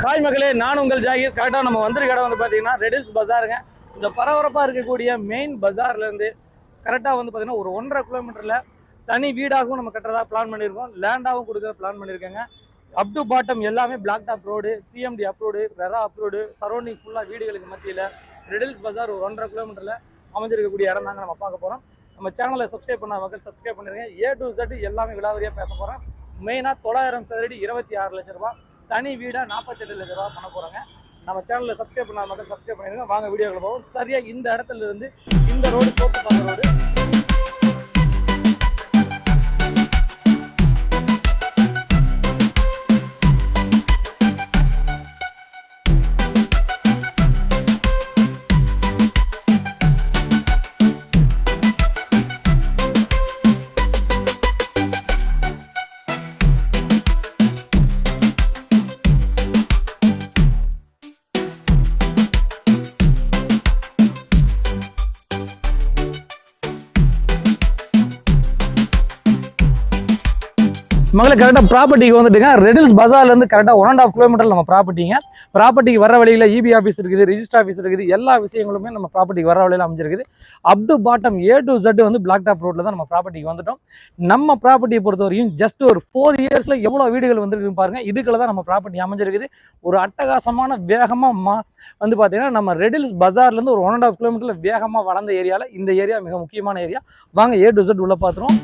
Hi மக்களே, நான் உங்கள் ஜாகிர். கரெக்டாக நம்ம வந்திருக்க இடம் வந்து பார்த்தீங்கன்னா ரெடில்ஸ் பஜாருங்க. இந்த பரபரப்பாக இருக்கக்கூடிய மெயின் பஜார்லேருந்து கரெக்டாக வந்து பார்த்தீங்கன்னா ஒரு 1.5 கிலோமீட்டரில் தனி வீடாகவும் நம்ம கட்டுறதா பிளான் பண்ணியிருக்கோம். லேண்டாகவும் கொடுக்குற பிளான் பண்ணியிருக்கேங்க. அப் டு பாட்டம் எல்லாமே black top road, CMD approved, RERA approved, surrounding ஃபுல்லாக வீடுகளுக்கு மத்தியில் ரெடில்ஸ் பஜார் ஒரு 1.5 கிலோமீட்டரில் அமைஞ்சிருக்கக்கூடிய இடம் தாங்க நம்ம பார்க்க போகிறோம். நம்ம சேனலை சப்ஸ்கிரைப் பண்ண மக்கள் சப்ஸ்கிரைப் பண்ணிருங்க. A to Z எல்லாமே விலாவரியாக பேச போகிறோம். மெயினாக 900 சதுரடி 26 லட்ச ரூபா, தனி வீடாக 48 லட்ச ரூபா பண்ண போகிறாங்க. நம்ம சேனலில் சப்ஸ்கிரைப் பண்ணாத மக்கள் சப்ஸ்கிரைப் பண்ணிடுங்க. வாங்க வீடியோவில் போவோம். சரியாக இந்த இடத்துல இருந்து இந்த ரோடு தோப்புப்பாங்க ரோடு. மக்களை கரெக்டாக ப்ராப்பர்ட்டிக்கு வந்துட்டுங்க. ரெடில்ஸ் பஜார்லேருந்து கரெக்டாக 1.5 கிலோமீட்டர் நம்ம ப்ராப்பர்ட்டிங்க. ப்ராப்பர்ட்டிக்கு வர வழியில் இபி ஆஃபீஸ் இருக்குது, ரிஜிஸ்டர் ஆஃபீஸ் இருக்குது. எல்லா விஷயங்களுமே நம்ம ப்ராப்பர்ட்டிக்கு வர வழியில் அமைஞ்சிருக்குது. அப் to bottom A to Z வந்து பிளாக் டாப் ரோட்டில் தான் நம்ம ப்ராப்பர்ட்டிக்கு வந்துட்டோம். நம்ம ப்ராப்பர்ட்டியை பொறுத்த வரைக்கும் ஜஸ்ட் ஒரு 4 இயர்ஸில் எவ்வளோ வீடுகள் வந்துருக்கு பாருங்கள். இதுக்குள்ள தான் நம்ம ப்ராப்பர்ட்டி அமைஞ்சிருக்குது. ஒரு அட்டகாசமான வேகமாக வந்து பார்த்தீங்கன்னா நம்ம ரெடில்ஸ் பஜார்லேருந்து ஒரு 1.5 கிலோமீட்டரில் வேகமாக வளர்ந்த ஏரியாவில் இந்த ஏரியா மிக முக்கியமான ஏரியா. வாங்க A to Z உள்ள பார்த்துருவோம்.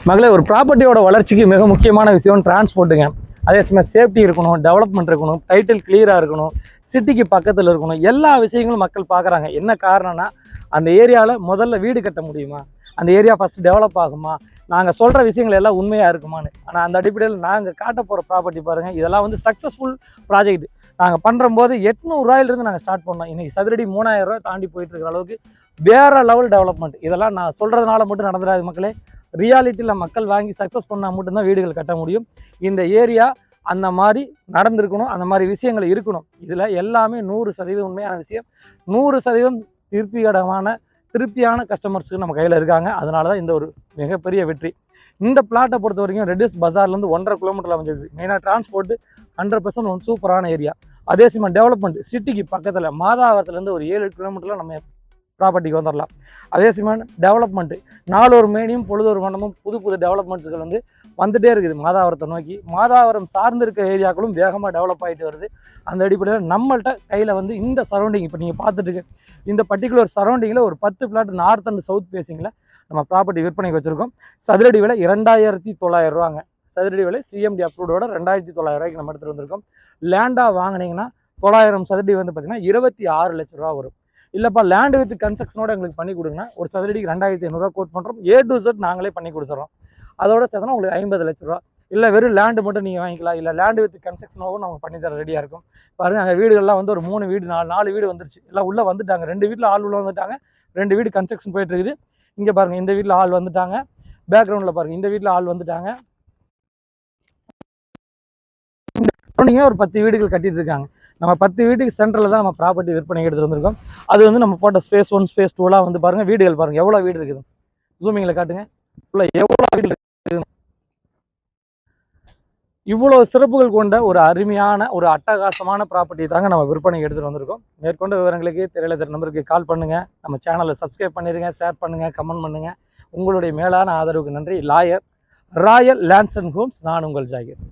மகளே, ஒரு ப்ராப்பர்ட்டியோட வளர்ச்சிக்கு மிக முக்கியமான விஷயம் டிரான்ஸ்போர்ட்டுங்க. அதே சமயம் சேஃப்டி இருக்கணும், டெவலப்மெண்ட் இருக்கணும், டைட்டில் கிளியராக இருக்கணும், சிட்டிக்கு பக்கத்தில் இருக்கணும். எல்லா விஷயங்களும் மக்கள் பார்க்குறாங்க. என்ன காரணம்னா அந்த ஏரியாவில் முதல்ல வீடு கட்ட முடியுமா, அந்த ஏரியா ஃபஸ்ட்டு டெவலப் ஆகுமா, நாங்கள் சொல்கிற விஷயங்கள் எல்லாம் உண்மையாக இருக்குமான்னு. ஆனால் அந்த அடிப்படையில் நாங்கள் காட்ட போகிற ப்ராப்பர்ட்டி பாருங்கள். இதெல்லாம் வந்து சக்ஸஸ்ஃபுல் ப்ராஜெக்ட். நாங்கள் பண்ணுறம்போது 800 ரூபாயிலிருந்து நாங்கள் ஸ்டார்ட் பண்ணோம். இன்றைக்கி சதுரடி 3000 ரூபாய் தாண்டி போயிட்டு இருக்கிற அளவுக்கு வேறு லெவல் டெவலப்மெண்ட். இதெல்லாம் நான் சொல்கிறதுனால மட்டும் நடந்துடாது மக்களே. ரியாலிட்டியில் மக்கள் வாங்கி சக்ஸஸ் பண்ணால் மட்டும்தான் வீடுகள் கட்ட முடியும். இந்த ஏரியா அந்த மாதிரி நடந்திருக்கணும், அந்த மாதிரி விஷயங்கள் இருக்கணும். இதில் எல்லாமே 100% உண்மையான விஷயம். 100% திருப்தியான கஸ்டமர்ஸுக்கு நம்ம கையில் இருக்காங்க. அதனால தான் இந்த ஒரு மிகப்பெரிய வெற்றி. இந்த பிளாட்டை பொறுத்த வரைக்கும் ரெடில்ஸ் பஜார்லேருந்து 1.5 கிலோமீட்டரில் அமைஞ்சது. மெயினாக டிரான்ஸ்போர்ட்டு 100% சூப்பரான ஏரியா. அதே சமயம் டெவலப்மெண்ட் சிட்டிக்கு பக்கத்தில் மாதாவரத்துலேருந்து ஒரு 7 கிலோமீட்டரில் நம்ம ப்ராப்பர்ட்டிக்கு வந்துடலாம். அதே சமயம் டெவலப்மெண்ட்டு நாளொரு மேனியும் பொழுதொரு வண்ணமும் புது புது டெவலப்மெண்ட்ஸுகள் வந்து வந்துகிட்டே இருக்குது மாதாவரத்தை நோக்கி. மாதாவரம் சார்ந்து இருக்க ஏரியாக்களும் வேகமாக டெவலப் ஆகிட்டு வருது. அந்த அடிப்படையில் நம்மள்கிட்ட கையில் வந்து இந்த சரௌண்டிங் இப்போ நீங்கள் பார்த்துட்டு இந்த பர்டிகுலர் சரௌண்டிங்கில் ஒரு 10 பிளாட் நார்த் அண்ட் சவுத் ஃபேஸிங்கில் நம்ம ப்ராப்பர்ட்டி விற்பனைக்கு வச்சுருக்கோம். சதுரடி விலை 2900 ரூபாங்க. சதுரடி விலை சிஎம்டி அப்ரூவோட 2900 ரூபாய்க்கு நம்ம எடுத்துகிட்டு வந்திருக்கோம். லேண்டாக வாங்கினீங்கன்னா 900 சதுரடி வந்து பார்த்திங்கன்னா 26 லட்ச ரூபா வரும். இல்லைப்பா லேண்டு வித் கன்ஸ்ட்ரக்ஷனோட எங்களுக்கு பண்ணி கொடுங்கன்னா ஒரு சதுரடிக்கு 2500 கோட் பண்ணுறோம். A to Z நாங்களே பண்ணி கொடுத்துறோம். அதோட சேர்த்தனா உங்களுக்கு 50 லட்ச ரூபா. இல்லை வெறும் லேண்டு மட்டும் நீங்கள் வாங்கிக்கலாம். இல்லை லேண்டு வித் கன்ஸ்ட்ரக்ஷனாகவும் நம்ம பண்ணி தர ரெடியாக இருக்கும். பாருங்கள், அங்கே வீடுகள்லாம் வந்து ஒரு 3 வீடு 4 வீடு வந்துருச்சு. எல்லாம் உள்ளே வந்துட்டாங்க. 2 வீட்டில் ஆள் உள்ள வந்துட்டாங்க. 2 வீடு கன்ஸ்ட்ரக்ஷன் போயிட்டு இருக்குது. இங்கே பாருங்கள், இந்த வீட்டில் ஆள் வந்துட்டாங்க. பேக்ரவுண்டில் பாருங்கள், இந்த வீட்டில் ஆள் வந்துட்டாங்க. நீங்கள் ஒரு 10 வீடுகள் கட்டிட்டு இருக்காங்க. நம்ம 10 வீட்டுக்கு சென்டரில் தான் நம்ம ப்ராப்பர்ட்டி விற்பனை எடுத்துகிட்டு வந்திருக்கோம். அது வந்து நம்ம போட்ட ஸ்பேஸ் 1 ஸ்பேஸ் 2 வந்து பாருங்கள். வீடுகள் பாருங்கள் எவ்வளோ வீடு இருக்குது. ஜூமிங்கில் காட்டுங்க. எவ்வளோ வீடு இருக்குது. இவ்வளோ சிறப்புகள் கொண்ட ஒரு அருமையான ஒரு அட்டகாசமான ப்ராப்பர்ட்டி தாங்க நம்ம விற்பனை எடுத்துகிட்டு வந்திருக்கோம். மேற்கொண்ட விவரங்களுக்கு திரையில தெரிய நம்பருக்கு கால் பண்ணுங்கள். நம்ம சேனலை சப்ஸ்கிரைப் பண்ணிடுங்க, ஷேர் பண்ணுங்கள், கமெண்ட் பண்ணுங்கள். உங்களுடைய மேலான ஆதரவுக்கு நன்றி. Lawyer royal lands and homes. நான் உங்கள் ஜாகிர்.